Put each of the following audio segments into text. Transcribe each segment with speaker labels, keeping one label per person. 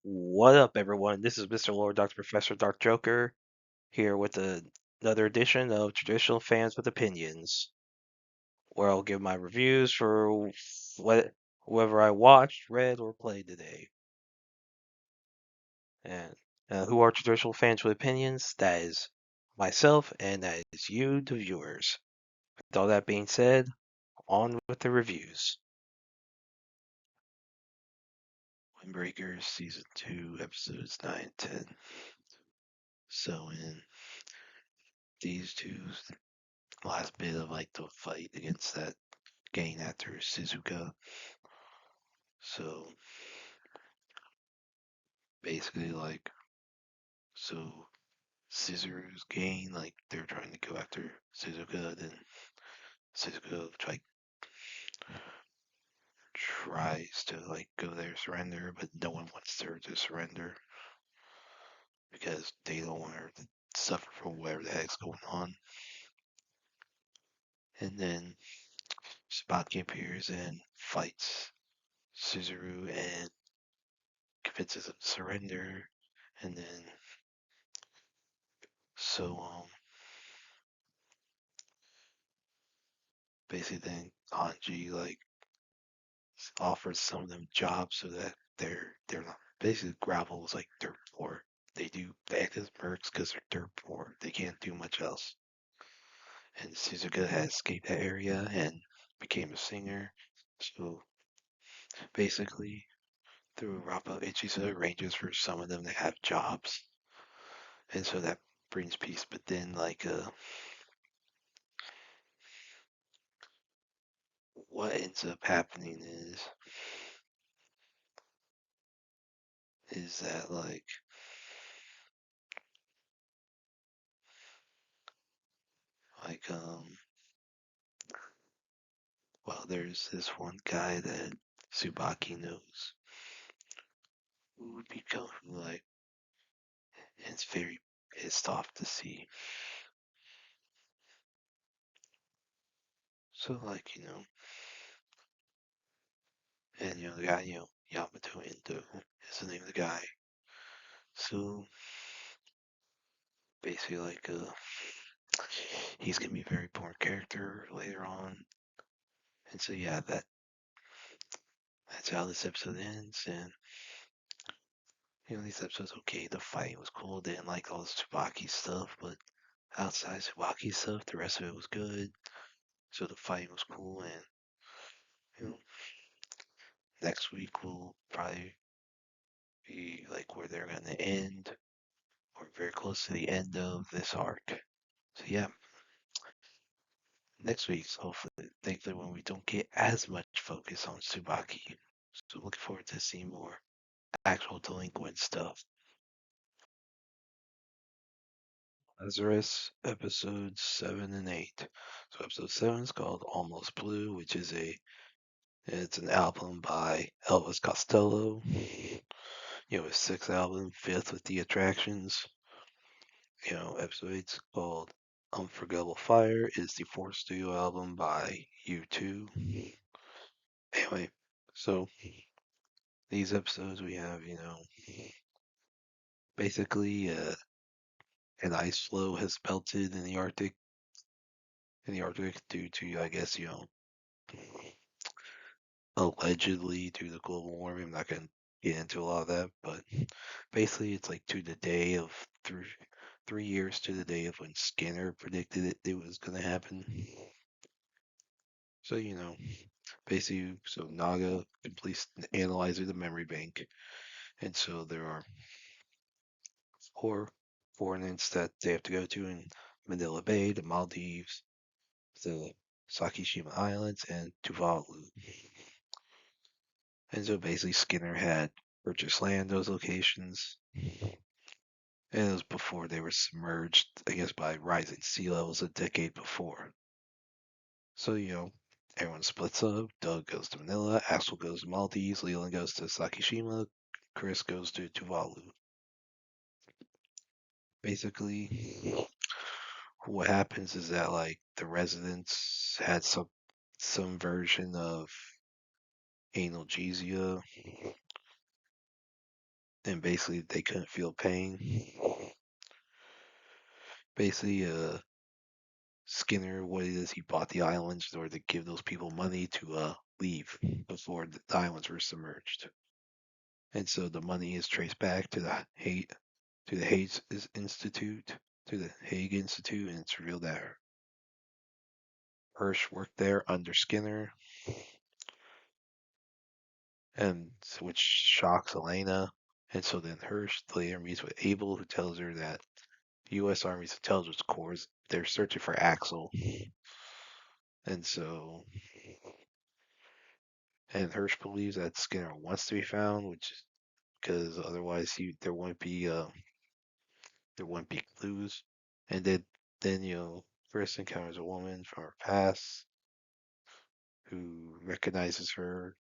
Speaker 1: What up, everyone? This is Mr. Lord, Dr. Professor, Dark Joker, here with another edition of Traditional Fans with Opinions, where I'll give my reviews for whoever I watched, read, or played today. And who are Traditional Fans with Opinions? That is myself, and that is you, the viewers. With all that being said, on with the reviews. Windbreakers Season 2, Episodes 9 and 10. So, in these two last bit of like the fight against that gang actor Suzuka. So basically, like, so Scissor's gang, like, they're trying to go after Suzuka, then Suzuka tries to like go there, surrender, but no one wants her to surrender because they don't want her to suffer from whatever the heck's going on. And then Sabaki appears and fights Suzaru and convinces him to surrender. And then so basically then Hanji like offers some of them jobs so that they're not basically gravel is like dirt poor. They act as mercs because they're dirt poor. They can't do much else. And Suzuka has escaped that area and became a singer. So basically through Rappa Ichisa arranges for some of them to have jobs. And so that brings peace. But then like what ends up happening is that like well, there's this one guy that Tsubaki knows who would become like, and it's very pissed off to see. So, like, and the guy, Yamato Endo is the name of the guy. So, basically, like, he's gonna be a very important character later on. And so, yeah, that's how this episode ends. And, this episode's okay. The fight was cool. Didn't like all the Tsubaki stuff, but outside Tsubaki stuff, the rest of it was good. So the fight was cool, and you know, next week will probably be like where they're gonna end, or very close to the end of this arc. So yeah, next week's hopefully, thankfully, when we don't get as much focus on Tsubaki. So looking forward to seeing more actual delinquent stuff. Lazarus Episodes 7 and 8. So episode 7 is called Almost Blue, which is it's an album by Elvis Costello. His sixth album, fifth with the Attractions. Episode 8's called Unforgettable Fire, is the fourth studio album by U2. Anyway, so these episodes we have, basically an ice floe has melted in the Arctic due to, I guess, allegedly due to global warming. I'm not going to get into a lot of that, but basically it's like to the day of 3 years to the day of when Skinner predicted it was going to happen. So, basically, so Naga completes analyzing the memory bank. And so there are four foreigners that they have to go to in Manila Bay, the Maldives, the Sakishima Islands, and Tuvalu. And so basically Skinner had purchased land those locations. And it was before they were submerged, I guess, by rising sea levels a decade before. So, everyone splits up. Doug goes to Manila, Axel goes to Maldives, Leland goes to Sakishima, Chris goes to Tuvalu. Basically, what happens is that like the residents had some version of analgesia, and basically they couldn't feel pain. Basically, Skinner, what it is, he bought the islands in order to give those people money to leave before the islands were submerged. And so the money is traced back to the Hague Institute, to the Hague Institute, and it's revealed that Hirsch worked there under Skinner, and so, which shocks Elena. And so then Hirsch later meets with Abel, who tells her that the U.S. Army's intelligence corps, they're searching for Axel, and so and Hirsch believes that Skinner wants to be found, which is because otherwise there wouldn't be clues. And then first encounters a woman from her past who recognizes her,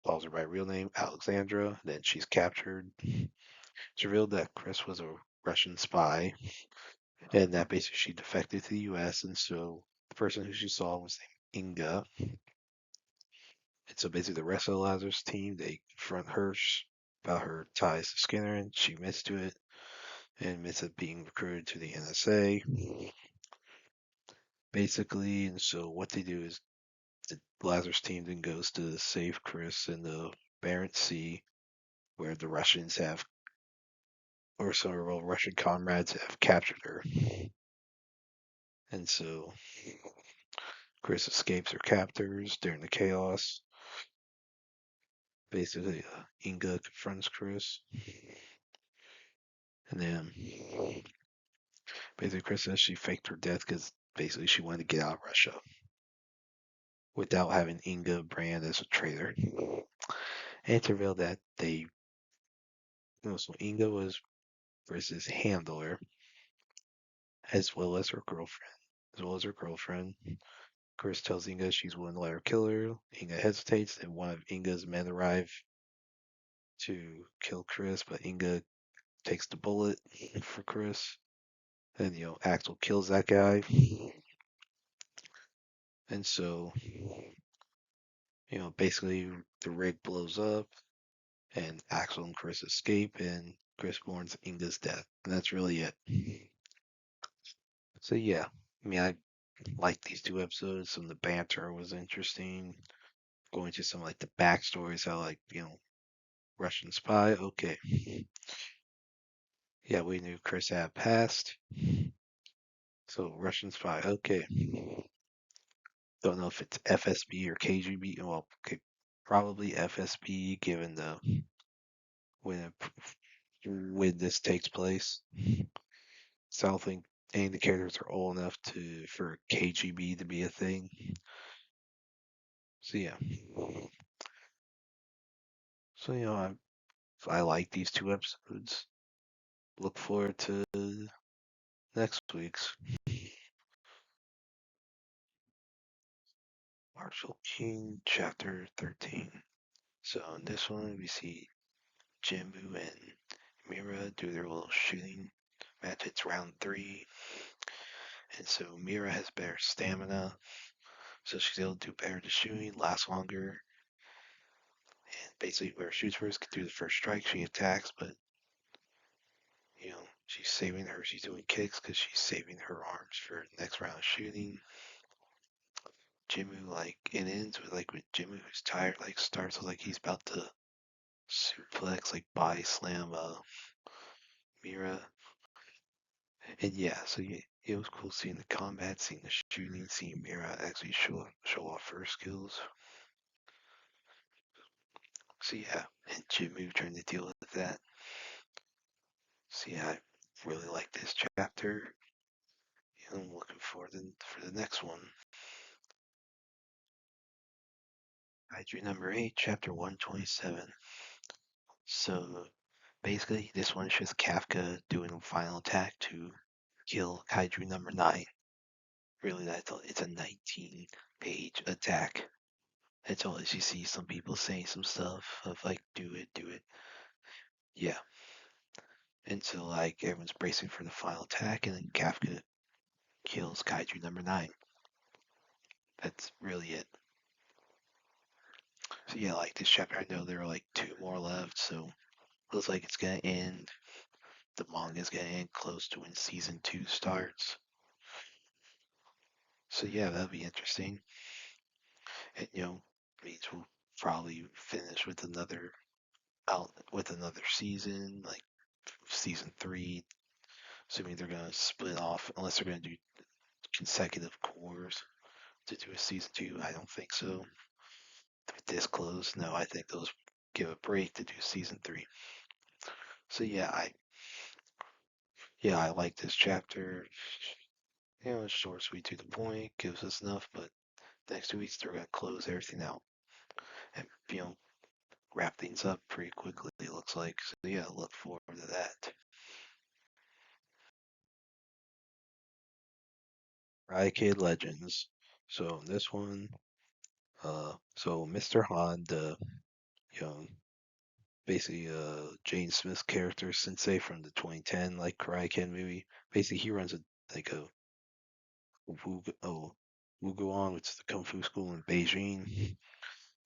Speaker 1: calls her by real name, Alexandra. Then she's captured. It's revealed that Chris was a Russian spy, and that basically she defected to the U.S. And so the person who she saw was named Inga. And so basically the rest of the Lazarus team, they confront Hirsch about her ties to Skinner, and she admits to it, and admits of being recruited to the NSA. Basically, and so what they do is the Lazarus team then goes to save Chris in the Barents Sea, where the Russians have, or several Russian comrades have captured her. And so Chris escapes her captors during the chaos. Basically, Inga confronts Chris. And then basically Chris says she faked her death because basically she wanted to get out of Russia without having Inga brand as a traitor. And to reveal that so Inga was Chris's handler as well as her girlfriend. Chris tells Inga she's willing to let her kill her. Inga hesitates, and one of Inga's men arrive to kill Chris, but Inga takes the bullet for Chris. And Axel kills that guy. And so, basically the rig blows up and Axel and Chris escape and Chris mourns Inga's death. And that's really it. So yeah. I mean, I liked these two episodes. Some of the banter was interesting. Going to some like the backstories, how like, Russian spy, okay. Yeah, we knew Chris had passed. So Russian spy, okay. Don't know if it's FSB or KGB. Well, okay, probably FSB given the when when this takes place. So I don't think any of the characters are old enough for KGB to be a thing. So yeah. So I like these two episodes. Look forward to next week's. Marshal King, Chapter 13. So in this one, we see Jimbu and Mira do their little shooting match. It's round 3. And so Mira has better stamina. So she's able to do better to shooting, last longer. And basically, whoever shoots first can do the first strike. She attacks, but, she's saving her. She's doing kicks because she's saving her arms for the next round of shooting. Jimmu, it ends with, with Jimmu who's tired, starts with, he's about to suplex, body slam, Mira. And yeah, so yeah, it was cool seeing the combat, seeing the shooting, seeing Mira actually show off her skills. So yeah, and Jimmu trying to deal with that. So yeah, I really like this chapter. I'm looking forward for the next one. Kaiju number 8, chapter 127. So basically, this one is just Kafka doing a final attack to kill Kaiju number 9. Really, it's a 19-page attack. That's all as you see some people saying some stuff of do it. Yeah. And so everyone's bracing for the final attack, and then Kafka kills Kaiju number 9. That's really it. So yeah, this chapter, I know there are 2 more left, so looks like it's gonna end. The manga's gonna end close to when season two starts. So yeah, that'll be interesting. And means we'll probably finish with another season, like season three, assuming they're gonna split off, unless they're gonna do consecutive cours to do a season two. I don't think so. This close, no, I think those give a break to do season three. So I like this chapter. It's short, sweet, to the point, gives us enough, but next 2 weeks they're gonna close everything out and wrap things up pretty quickly. It looks like. So yeah, look forward to that. Karate Kid Legends. So this one, so Mr. Han, the you know basically Jane Smith's character sensei from the 2010 like Karate Kid movie. Basically, he runs a Wuguan, which is the kung fu school in Beijing.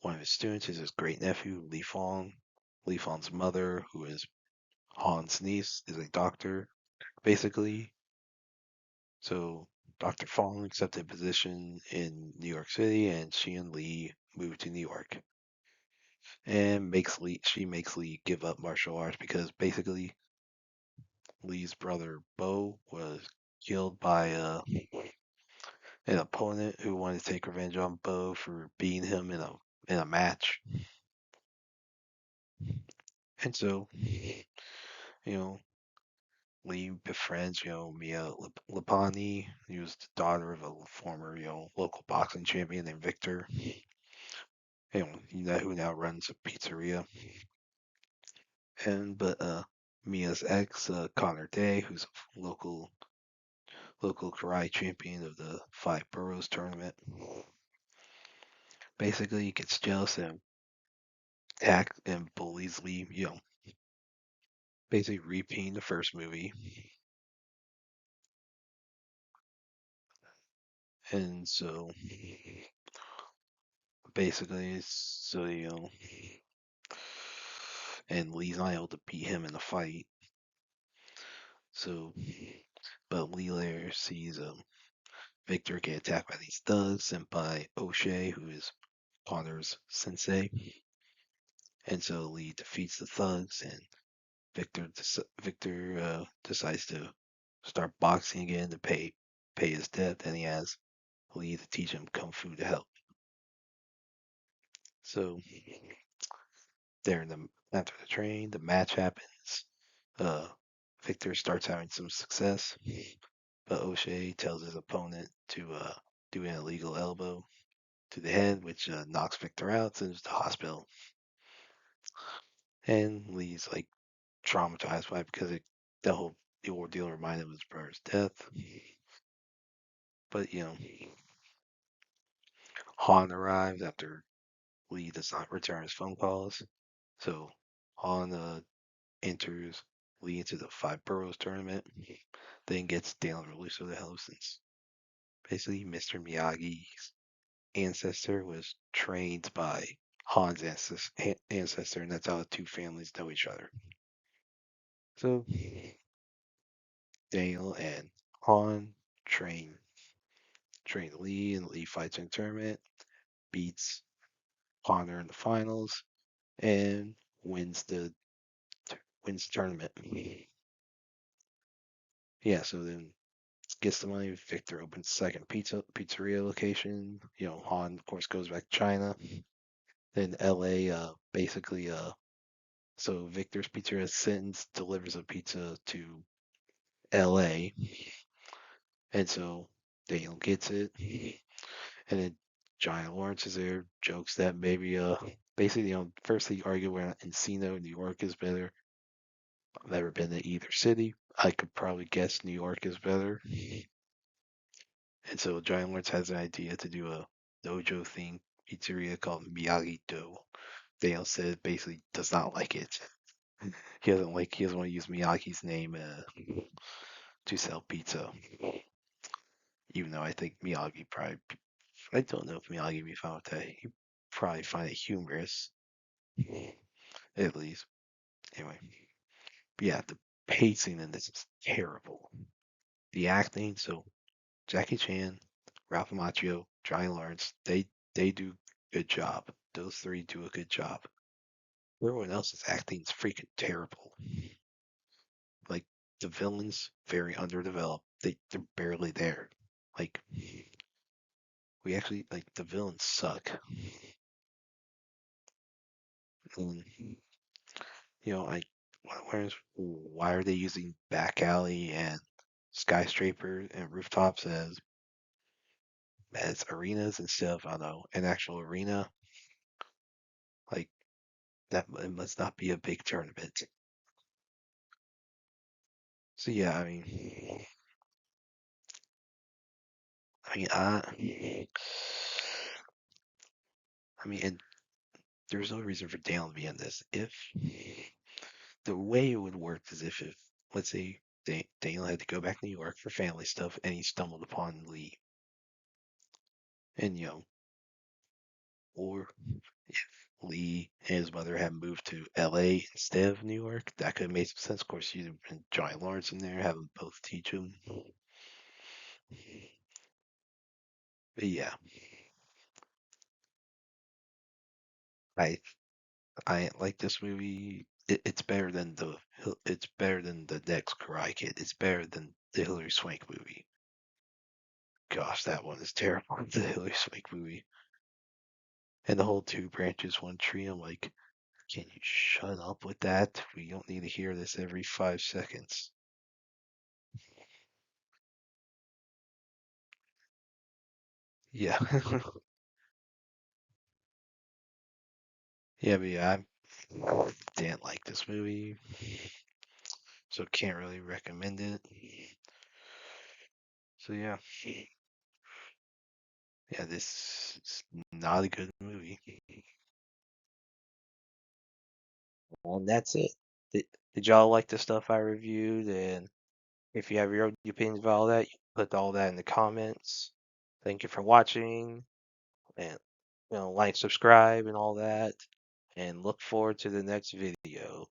Speaker 1: One of his students is his great nephew Li Fong. Li Fong's mother, who is Han's niece, is a doctor. Basically, so Dr. Fong accepted a position in New York City, and she and Lee moved to New York. And she makes Lee give up martial arts because basically Lee's brother Bo was killed by an opponent who wanted to take revenge on Bo for beating him in a match. And so, you know, Lee befriends, Mia Lapani, who's the daughter of a former, local boxing champion named Victor. Who now runs a pizzeria. But Mia's ex, Connor Day, who's a local karate champion of the Five Boroughs tournament, basically gets jealous and attacks and bullies Lee, basically repeating the first movie. And so basically, and Lee's not able to beat him in the fight. So, but Lee later sees Victor get attacked by these thugs sent by O'Shea, who is Connor's sensei. And so Lee defeats the thugs, and Victor decides to start boxing again to pay his debt, and he has Lee to teach him kung fu to help. So there, after the training, the match happens. Victor starts having some success, but O'Shea tells his opponent to do an illegal elbow to the head, which knocks Victor out, sends him to the hospital. And Lee's like traumatized by it because the ordeal reminded him of his brother's death. But Han arrives after Lee does not return his phone calls. So Han enters Lee into the Five Boroughs tournament, then gets Daniel Russo to help since basically Mr. Miyagi's ancestor was trained by Han's ancestor, and that's how the two families know each other. So Daniel and Han train Lee, and Lee fights in the tournament, beats Connor in the finals, and wins the tournament. Yeah, so then gets the money. Victor opens second pizzeria location. Han of course goes back to China. Then L.A. Basically so Victor's Pizzeria sends delivers a pizza to L.A. and so Daniel gets it, and then Giant Lawrence is there. Jokes that maybe basically first they argue where Encino, New York is better. I've never been to either city. I could probably guess New York is better. And so Giant Lawrence has an idea to do a dojo themed pizzeria called Miyagi Do. Daniel said basically does not like it. He doesn't want to use Miyagi's name to sell pizza. Even though I think Miyagi probably, I don't know if Miyagi would be that. He'd probably find it humorous, at least. Anyway, but yeah, the pacing in this is terrible. The acting, so Jackie Chan, Ralph Macchio, Johnny Lawrence, they do good job. Those three do a good job. Everyone else's acting is freaking terrible. Like the villains, very underdeveloped. They're barely there. Like we actually like the villains suck. And like why are they using back alley and skyscraper and rooftops as arenas instead of I don't know an actual arena? Like that it must not be a big tournament. So yeah, and there's no reason for Dalen to be in this. If the way it would work is if let's say Daniel had to go back to New York for family stuff and he stumbled upon Lee, and or if Lee and his mother had moved to LA instead of New York, that could have made some sense. Of course, you'd have been Johnny Lawrence in there, have them both teach him. But yeah, I I like this movie. It's better than the next Karate Kid. It's better than the Hilary Swank movie. Gosh, that one is terrible. The Hilary Swank movie and the whole two branches, one tree. I'm like, can you shut up with that? We don't need to hear this every 5 seconds. Yeah, yeah, but yeah, I didn't like this movie, so can't really recommend it. So yeah, this is not a good movie. And that's it. Did y'all like the stuff I reviewed? And if you have your own opinions about all that, you can put all that in the comments. Thank you for watching, and like, subscribe, and all that. And look forward to the next video.